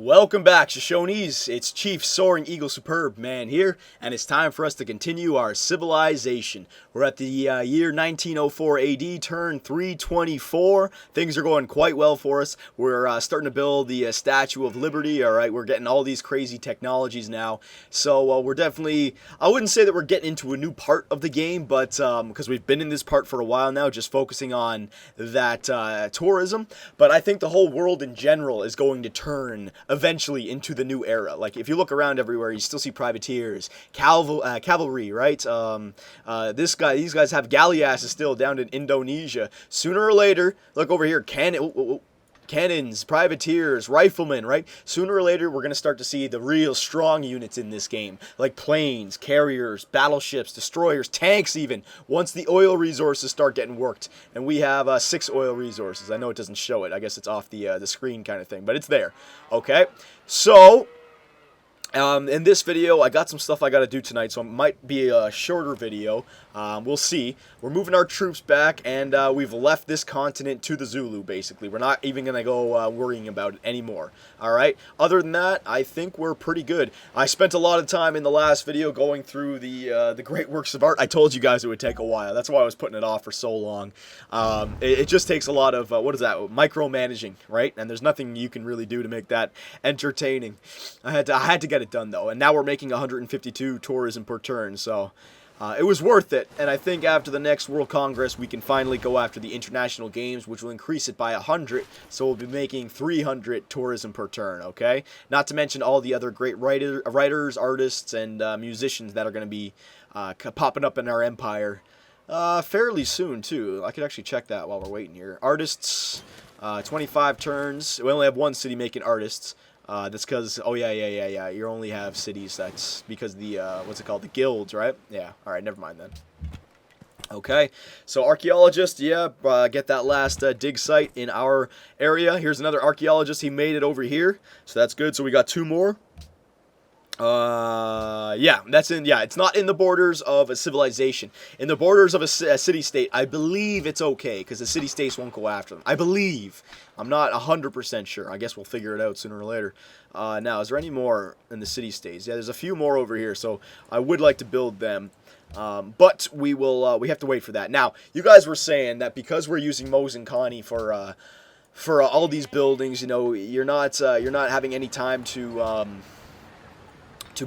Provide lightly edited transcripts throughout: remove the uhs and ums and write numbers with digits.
Welcome back, Shoshones. It's Chief Soaring Eagle Superbman here, and it's time for us to continue our civilization. We're at the year 1904 AD, turn 324. Things are going quite well for us. We're starting to build the Statue of Liberty, alright? We're getting all these crazy technologies now. So we're definitely, I wouldn't say that we're getting into a new part of the game, but because we've been in this part for a while now, just focusing on that tourism. But I think the whole world in general is going to turn eventually into the new era. Like, if you look around everywhere, you still see privateers, cavalry, right? These guys have galleasses still down in Indonesia. Sooner or later, look over here, cannons, privateers, riflemen, right? Sooner or later, we're going to start to see the real strong units in this game, like planes, carriers, battleships, destroyers, tanks even, once the oil resources start getting worked. And we have 6 oil resources. I know it doesn't show it. I guess it's off the screen kind of thing, but it's there. Okay, so in this video, I got some stuff I got to do tonight, so it might be a shorter video. We'll see. We're moving our troops back, and we've left this continent to the Zulu, basically. We're not even going to go worrying about it anymore. Alright? Other than that, I think we're pretty good. I spent a lot of time in the last video going through the great works of art. I told you guys it would take a while. That's why I was putting it off for so long. It just takes a lot of, what is that? Micromanaging, right? And there's nothing you can really do to make that entertaining. I had to get it done, though. And now we're making 152 tourism per turn, so it was worth it. And I think after the next World Congress, we can finally go after the international games, which will increase it by 100. So we'll be making 300 tourism per turn, okay? Not to mention all the other great writers, artists, and musicians that are going to be popping up in our empire fairly soon, too. I could actually check that while we're waiting here. Artists, 25 turns. We only have one city making artists. That's because, oh yeah, you only have cities. That's because the, what's it called, the guilds, right? Yeah, alright, never mind then. Okay, so archaeologist, yeah, get that last dig site in our area. Here's another archaeologist. He made it over here, so that's good. So we got 2 more. Yeah, it's not in the borders of a civilization. In the borders of a city-state, I believe it's okay, because the city-states won't go after them. I believe. I'm not 100% sure. I guess we'll figure it out sooner or later. Now, is there any more in the city-states? Yeah, there's a few more over here, so I would like to build them. But we have to wait for that. Now, you guys were saying that because we're using Mose and Connie for all these buildings, you know, you're not having any time to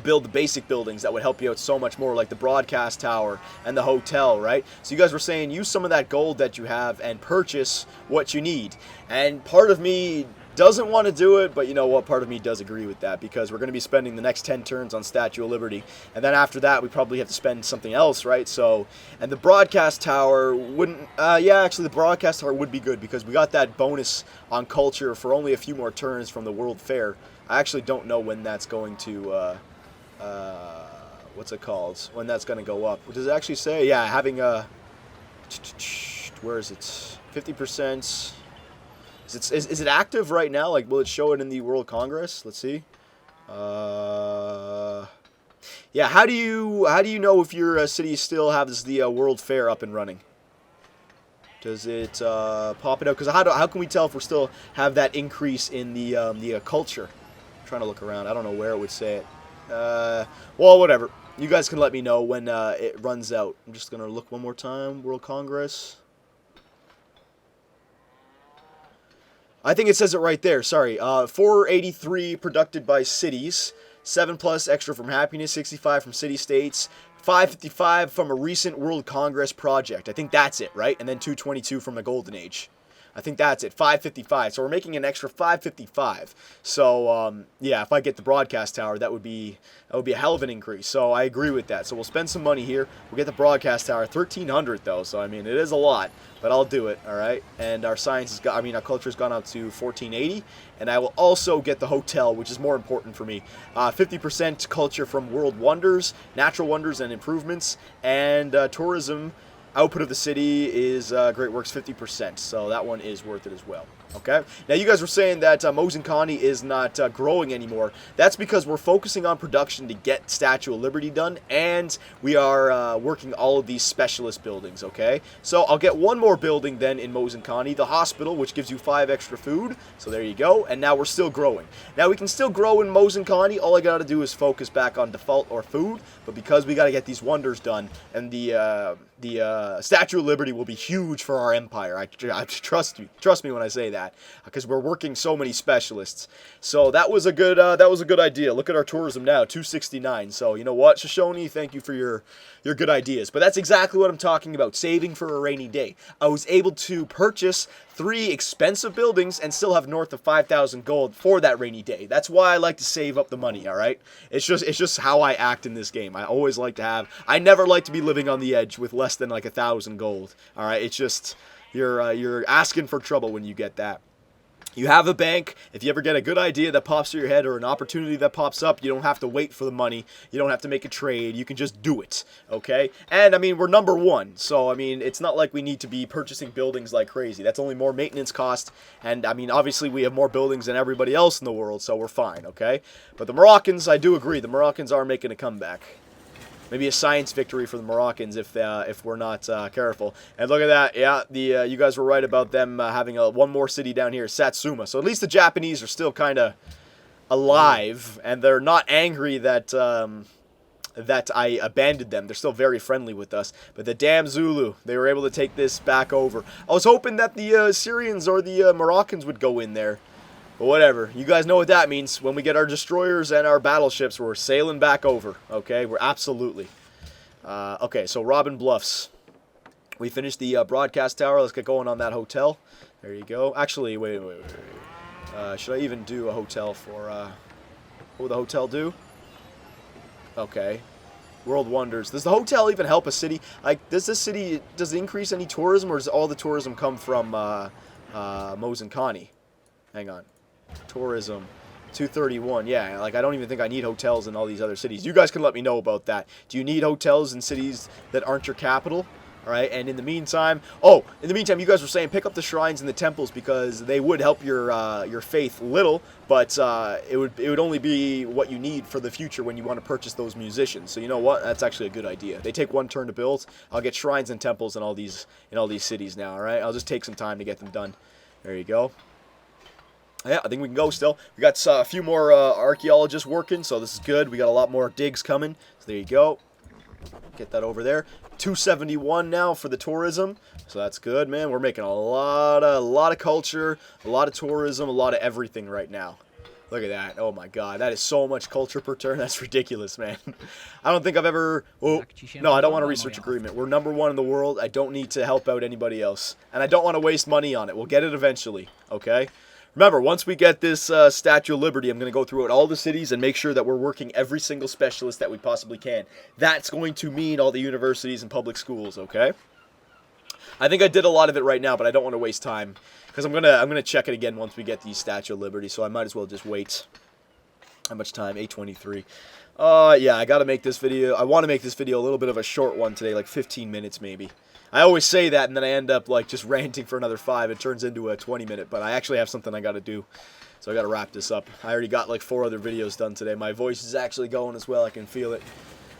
build the basic buildings that would help you out so much more, like the broadcast tower and the hotel, right? So you guys were saying use some of that gold that you have and purchase what you need. And part of me doesn't want to do it, but you know what? Part of me does agree with that, because we're going to be spending the next 10 turns on Statue of Liberty. And then after that, we probably have to spend something else, right? So, and the broadcast tower wouldn't, yeah, actually the broadcast tower would be good, because we got that bonus on culture for only a few more turns from the World Fair. I actually don't know when that's going to, what's it called? When that's going to go up. What does it actually say? Yeah, having a, where is it? 50%. Is it active right now? Like, will it show it in the World Congress? Let's see. Yeah, how do you know if your city still has the World Fair up and running? Does it pop it out? Because how can we tell if we still have that increase in the culture? I'm trying to look around. I don't know where it would say it. Well, whatever. You guys can let me know when it runs out. I'm just gonna look one more time. World Congress. I think it says it right there. Sorry. 483 produced by cities, 7+ extra from happiness, 65 from city-states, 555 from a recent World Congress project. I think that's it, right? And then 222 from the Golden Age. I think that's it, 555. So we're making an extra 555. So yeah, if I get the broadcast tower, that would be a hell of an increase. So I agree with that. So we'll spend some money here. We'll get the broadcast tower, 1,300 though. So I mean, it is a lot, but I'll do it. All right. And our science has got, our culture's gone up to 1480, and I will also get the hotel, which is more important for me. 50% culture from world wonders, natural wonders, and improvements, and tourism. output of the city is Great Works 50%, so that one is worth it as well. Okay. Now you guys were saying that Mozenkani is not growing anymore. That's because we're focusing on production to get Statue of Liberty done, and we are working all of these specialist buildings. Okay. So I'll get one more building then in Mozenkani, the hospital, which gives you 5 extra food. So there you go. And now we're still growing. Now we can still grow in Mozenkani. All I gotta do is focus back on default or food. But because we gotta get these wonders done, and the Statue of Liberty will be huge for our empire. I trust me when I say that, because we're working so many specialists. So that was a good idea. Look at our tourism now, 269. So you know what, Shoshone, thank you for your good ideas. But that's exactly what I'm talking about, saving for a rainy day. I was able to purchase 3 expensive buildings and still have north of 5,000 gold for that rainy day. That's why I like to save up the money, all right? It's just how I act in this game. I always like to have, I never like to be living on the edge with less than like 1,000 gold, all right? It's just, you're asking for trouble when you get that. You have a bank. If you ever get a good idea that pops to your head or an opportunity that pops up, you don't have to wait for the money. You don't have to make a trade. You can just do it, okay? And, I mean, we're number 1, so, I mean, it's not like we need to be purchasing buildings like crazy. That's only more maintenance cost, and, I mean, obviously we have more buildings than everybody else in the world, so we're fine, okay? But the Moroccans, I do agree, the Moroccans are making a comeback. Maybe a science victory for the Moroccans if we're not careful. And look at that. Yeah, you guys were right about them having one more city down here, Satsuma. So at least the Japanese are still kind of alive, and they're not angry that I abandoned them. They're still very friendly with us. But the damn Zulu, they were able to take this back over. I was hoping that the Syrians or the Moroccans would go in there. But whatever. You guys know what that means. When we get our destroyers and our battleships, we're sailing back over. Okay? We're absolutely. Okay, so Robin Bluffs. We finished the broadcast tower. Let's get going on that hotel. There you go. Actually, wait. Should I even do a hotel for... what would the hotel do? Okay. World Wonders. Does the hotel even help a city? Like, does this city... Does it increase any tourism, or does all the tourism come from Mozenkani? Hang on. Tourism 231. Yeah, like I don't even think I need hotels in all these other cities. You guys can let me know about that. Do you need hotels in cities that aren't your capital? All right, and in the meantime, you guys were saying pick up the shrines and the temples because they would help your faith little, but it would only be what you need for the future when you want to purchase those musicians. So you know what? That's actually a good idea. They take 1 turn to build. I'll get shrines and temples in all these cities now. All right, I'll just take some time to get them done. There you go. Yeah, I think we can go still. We got a few more archaeologists working, so this is good. We got a lot more digs coming. So there you go. Get that over there. 271 now for the tourism. So that's good, man. We're making a lot of culture, a lot of tourism, a lot of everything right now. Look at that. Oh my god. That is so much culture per turn. That's ridiculous, man. I don't think I've ever... Oh, no, I don't want a research agreement. We're number 1 in the world. I don't need to help out anybody else. And I don't want to waste money on it. We'll get it eventually, okay? Remember, once we get this Statue of Liberty, I'm going to go through all the cities and make sure that we're working every single specialist that we possibly can. That's going to mean all the universities and public schools, okay? I think I did a lot of it right now, but I don't want to waste time. Because I'm gonna check it again once we get the Statue of Liberty, so I might as well just wait. How much time? 8:23. Yeah, I gotta make this video. I want to make this video a little bit of a short one today, like 15 minutes maybe. I always say that, and then I end up like just ranting for another 5. It turns into a 20-minute, but I actually have something I gotta do, so I gotta wrap this up. I already got like 4 other videos done today. My voice is actually going as well. I can feel it.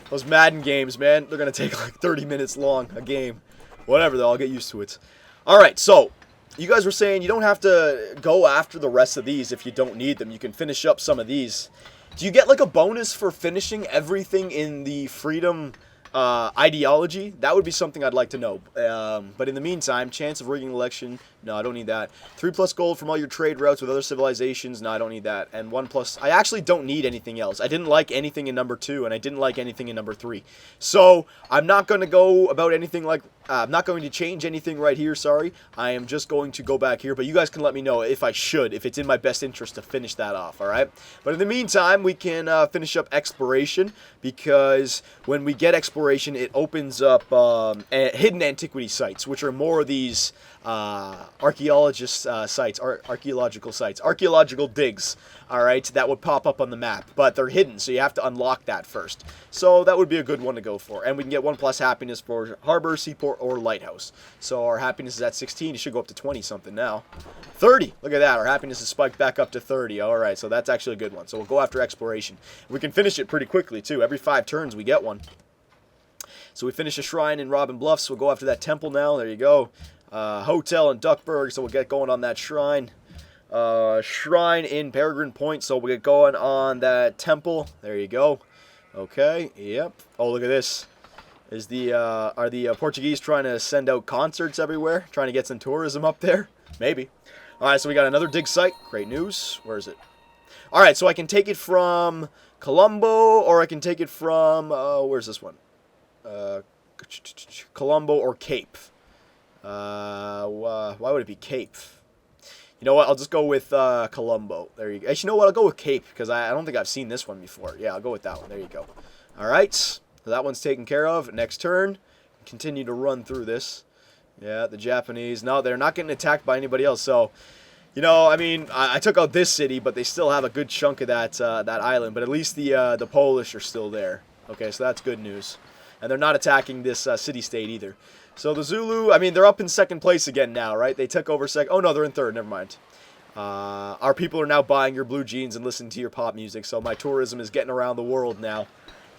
Those Madden games, man, they're gonna take like 30 minutes long a game. Whatever, though, I'll get used to it. All right, so you guys were saying you don't have to go after the rest of these if you don't need them. You can finish up some of these. Do you get like a bonus for finishing everything in the freedom ideology? That would be something I'd like to know. But in the meantime, chance of rigging election, no, I don't need that. 3+ gold from all your trade routes with other civilizations, no, I don't need that. And 1+, I actually don't need anything else. I didn't like anything in number 2, and I didn't like anything in number 3. So I'm not going to go about anything like, I'm not going to change anything right here, sorry. I am just going to go back here, but you guys can let me know if I should, if it's in my best interest to finish that off, alright? But in the meantime, we can finish up exploration, because when we get exploration, it opens up hidden antiquity sites, which are more of these archaeological sites, archaeological digs. alright, that would pop up on the map. But they're hidden, so you have to unlock that first. So that would be a good one to go for. And we can get 1+ happiness for harbor, seaport, or lighthouse. So our happiness is at 16. It should go up to 20-something now. 30! Look at that. Our happiness is spiked back up to 30. Alright, so that's actually a good one. So we'll go after exploration. We can finish it pretty quickly, too. Every 5 turns, we get one. So we finish a shrine in Robin Bluffs. We'll go after that temple now. There you go. Hotel in Duckburg, so we'll get going on that shrine. Shrine in Peregrine Point, so we'll get going on that temple. There you go. Okay, yep. Oh, look at this. Are the Portuguese trying to send out concerts everywhere? Trying to get some tourism up there? Maybe. Alright, so we got another dig site. Great news. Where is it? Alright, so I can take it from Colombo, or I can take it from, where's this one? Colombo or Cape. Why would it be Cape? You know what? I'll just go with Colombo. There you go. Actually, you know what? I'll go with Cape because I don't think I've seen this one before. Yeah, I'll go with that one. There you go. All right. So that one's taken care of. Next turn. Continue to run through this. Yeah, the Japanese. No, they're not getting attacked by anybody else. So, you know, I mean, I took out this city, but they still have a good chunk of that island. But at least the Polish are still there. Okay, so that's good news. And they're not attacking this city-state either. So the Zulu, I mean, they're up in second place again now, right? They took over second. Oh, no, they're in third. Never mind. Our people are now buying your blue jeans and listening to your pop music. So my tourism is getting around the world now.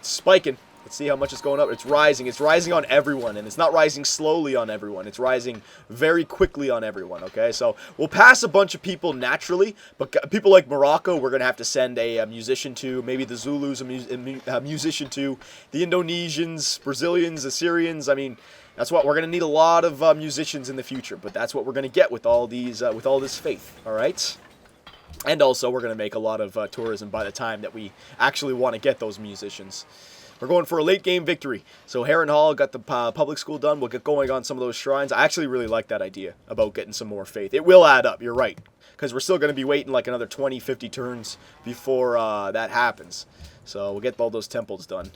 It's spiking. Let's see how much it's going up. It's rising. It's rising on everyone. And it's not rising slowly on everyone. It's rising very quickly on everyone, okay? So we'll pass a bunch of people naturally. But people like Morocco, we're going to have to send a musician to. Maybe the Zulus, a musician to. The Indonesians, Brazilians, Assyrians. I mean, that's what we're going to need, a lot of musicians in the future. But that's what we're going to get with all these, with all this faith, all right? And also, we're going to make a lot of tourism by the time that we actually want to get those musicians. We're going for a late game victory. So Heron Hall got the public school done. We'll get going on some of those shrines. I actually really like that idea about getting some more faith. It will add up. You're right. Because we're still going to be waiting like another 20, 50 turns before that happens. So we'll get all those temples done.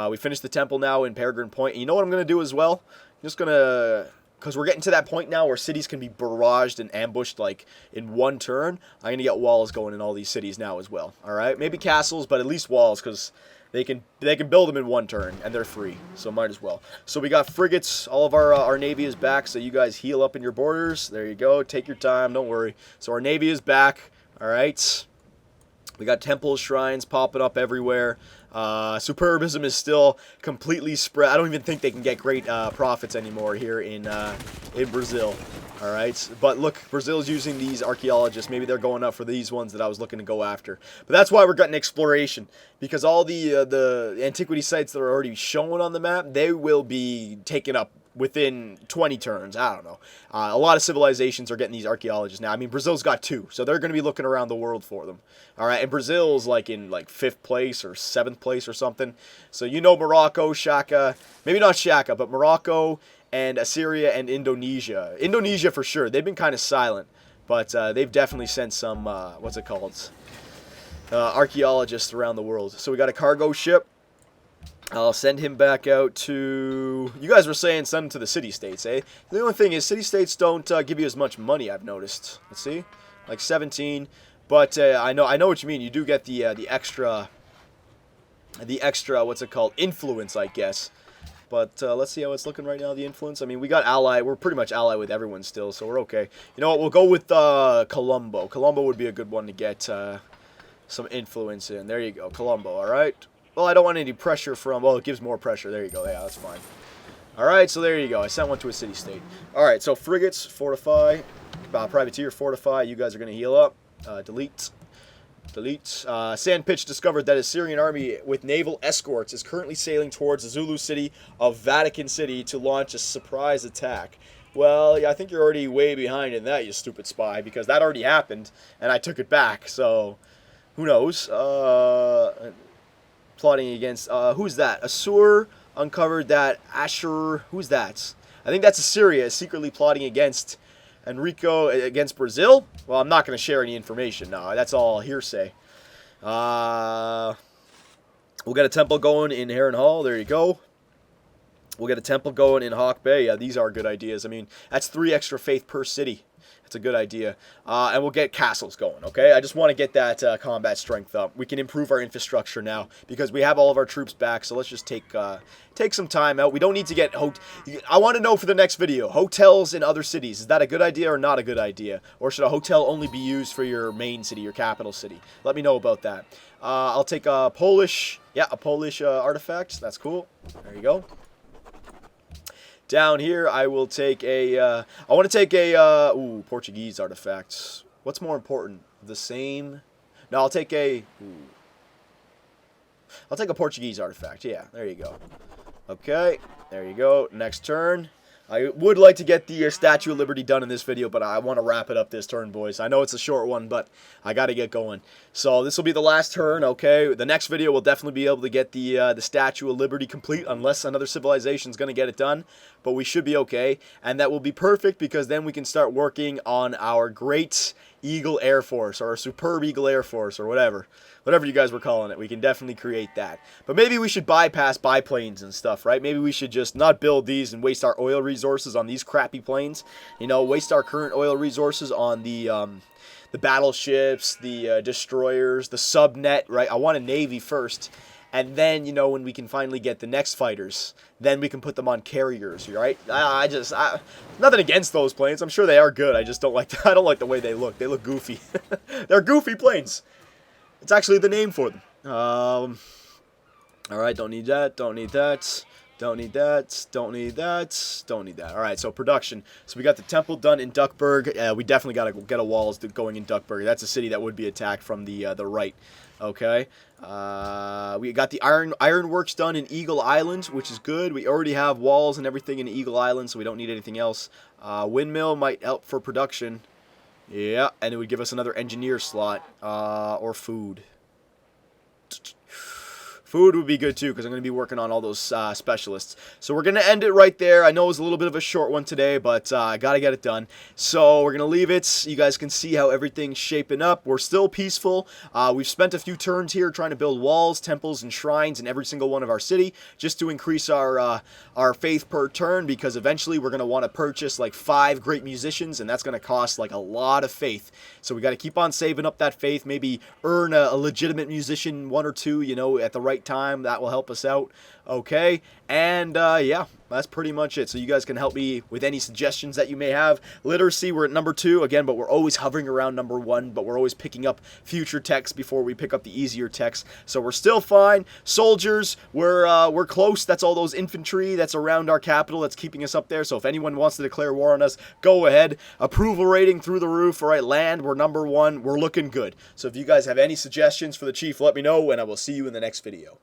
We finished the temple now in Peregrine Point. And you know what I'm going to do as well? I'm just going to... Because we're getting to that point now where cities can be barraged and ambushed like in one turn. I'm going to get walls going in all these cities now as well. Alright? Maybe castles, but at least walls because... They can build them in one turn, and they're free, so might as well. So we got frigates. All of our navy is back, so you guys heal up in your borders. There you go. Take your time. Don't worry. So our navy is back. All right. We got temples, shrines popping up everywhere. Superbism is still completely spread. I don't even think they can get great profits anymore here in Brazil. All right, but look, Brazil's using these archaeologists. Maybe they're going up for these ones that I was looking to go after. But that's why we're getting exploration, because all the antiquity sites that are already shown on the map, they will be taken up within 20 turns. I don't know. A lot of civilizations are getting these archaeologists now. I mean, Brazil's got 2, so they're going to be looking around the world for them. All right, and Brazil's like in like 5th place or 7th place or something. So you know Morocco, Shaka, maybe not Shaka, but Morocco and Assyria and Indonesia. Indonesia for sure. They've been kind of silent, but they've definitely sent some, what's it called? Archaeologists around the world. So we got a cargo ship. I'll send him back out to... You guys were saying send him to the city-states, eh? The only thing is city-states don't give you as much money, I've noticed. Let's see. Like 17. But I know what you mean. You do get the extra, what's it called? Influence, I guess. But let's see how it's looking right now, the influence. I mean, we got ally. We're pretty much allied with everyone still, so we're okay. You know what? We'll go with Colombo. Colombo would be a good one to get some influence in. There you go, Colombo, all right? Well, I don't want any pressure from... Well, it gives more pressure. There you go. Yeah, that's fine. All right, so there you go. I sent one to a city-state. All right, so frigates, fortify. Privateer, fortify. You guys are going to heal up. Delete. Sandpitch discovered that a Syrian army with naval escorts is currently sailing towards the Zulu city of Vatican City to launch a surprise attack. Well, yeah, I think you're already way behind in that, you stupid spy, because that already happened, and I took it back, so who knows? Plotting against, who's that? Assur uncovered that Ashur, who's that? I think that's Assyria, secretly plotting against Enrico, against Brazil? Well, I'm not going to share any information, no, that's all hearsay. We'll get a temple going in Heron Hall, there you go. We'll get a temple going in Hawk Bay. Yeah, these are good ideas. I mean, that's 3 extra faith per city. That's a good idea. And we'll get castles going, okay? I just want to get that combat strength up. We can improve our infrastructure now because we have all of our troops back. So let's just take some time out. We don't need to get... I want to know for the next video, hotels in other cities. Is that a good idea or not a good idea? Or should a hotel only be used for your main city, your capital city? Let me know about that. I'll take a Polish... Yeah, a Polish artifact. That's cool. There you go. Down here, I will take a, I want to take a, Portuguese artifact. What's more important? The same? No, I'll take a Portuguese artifact. Yeah, there you go. Okay, there you go. Next turn. I would like to get the Statue of Liberty done in this video, but I want to wrap it up this turn, boys. I know it's a short one, but I got to get going. So this will be the last turn, okay? The next video will definitely be able to get the Statue of Liberty complete, unless another civilization is going to get it done. But we should be okay, and that will be perfect because then we can start working on our Great Eagle Air Force, or a Superb Eagle Air Force, or whatever you guys were calling it. We can definitely create that. But maybe we should bypass biplanes and stuff, right? Maybe we should just not build these and waste our oil resources on these crappy planes. You know, waste our current oil resources on the battleships, the destroyers, the subnet, right? I want a navy first. And then, you know, when we can finally get the next fighters, then we can put them on carriers, right? Nothing against those planes. I'm sure they are good. I just don't like I don't like the way they look. They look goofy. They're goofy planes. It's actually the name for them. All right, don't need that. Don't need that. Don't need that. Don't need that. Don't need that. All right, so production. So we got the temple done in Duckburg. We definitely got to get a walls going in Duckburg. That's a city that would be attacked from the right. Okay. We got the ironworks done in Eagle Island, which is good. We already have walls and everything in Eagle Island, so we don't need anything else. Windmill might help for production. Yeah, and it would give us another engineer slot, or food. Food would be good too, because I'm going to be working on all those specialists. So we're going to end it right there. I know it was a little bit of a short one today, but I got to get it done. So we're going to leave it. You guys can see how everything's shaping up. We're still peaceful. We've spent a few turns here trying to build walls, temples, and shrines in every single one of our city, just to increase our faith per turn, because eventually we're going to want to purchase like 5 great musicians, and that's going to cost like a lot of faith. So we got to keep on saving up that faith, maybe earn a legitimate musician, 1 or 2, you know, at the right time. That will help us out. Okay, and yeah, that's pretty much it. So you guys can help me with any suggestions that you may have. Literacy, we're at number 2 again, but we're always hovering around number 1, but we're always picking up future texts before we pick up the easier texts, so we're still fine. Soldiers, we're close. That's all those infantry that's around our capital that's keeping us up there. So if anyone wants to declare war on us, go ahead. Approval rating through the roof. All right, land, we're number 1. We're looking good. So if you guys have any suggestions for the chief, let me know, and I will see you in the next video.